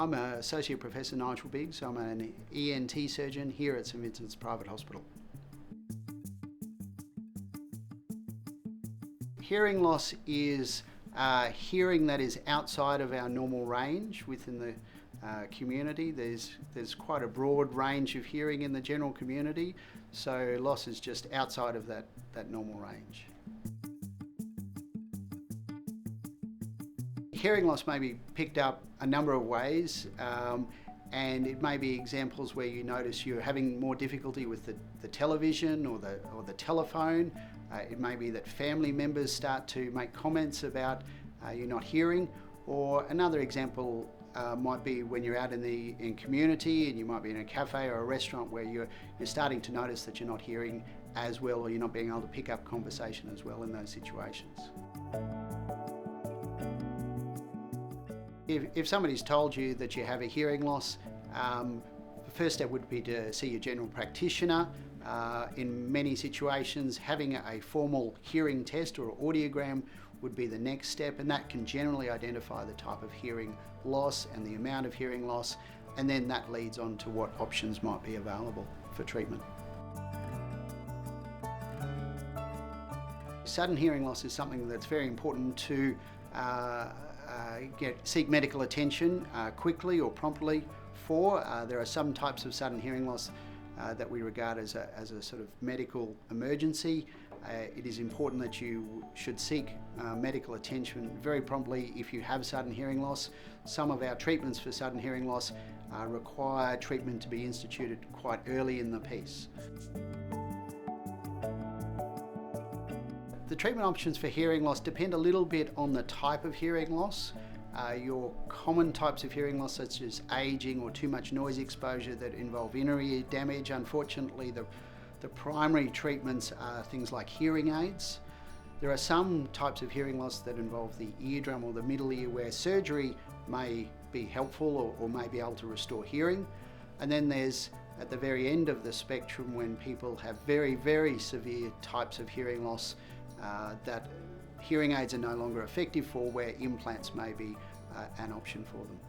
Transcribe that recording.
I'm Associate Professor Nigel Biggs. I'm an ENT surgeon here at St Vincent's Private Hospital. Hearing loss is hearing that is outside of our normal range within the community. There's quite a broad range of hearing in the general community, so loss is just outside of that normal range. Hearing loss may be picked up a number of ways, and it may be examples where you notice you're having more difficulty with the television or the telephone. It may be that family members start to make comments about you not hearing, or another example might be when you're out in community and you might be in a cafe or a restaurant where you're starting to notice that you're not hearing as well, or you're not being able to pick up conversation as well in those situations. If somebody's told you that you have a hearing loss, the first step would be to see your general practitioner. In many situations, having a formal hearing test or audiogram would be the next step, and that can generally identify the type of hearing loss and the amount of hearing loss, and then that leads on to what options might be available for treatment. Sudden hearing loss is something that's very important to seek medical attention quickly or promptly for. There are some types of sudden hearing loss that we regard as a sort of medical emergency. It is important that you should seek medical attention very promptly if you have sudden hearing loss. Some of our treatments for sudden hearing loss require treatment to be instituted quite early in the piece. The treatment options for hearing loss depend a little bit on the type of hearing loss. Your common types of hearing loss, such as aging or too much noise exposure that involve inner ear damage, unfortunately the primary treatments are things like hearing aids. There are some types of hearing loss that involve the eardrum or the middle ear where surgery may be helpful or may be able to restore hearing. And then there's at the very end of the spectrum when people have very, very severe types of hearing loss that hearing aids are no longer effective for, where implants may be an option for them.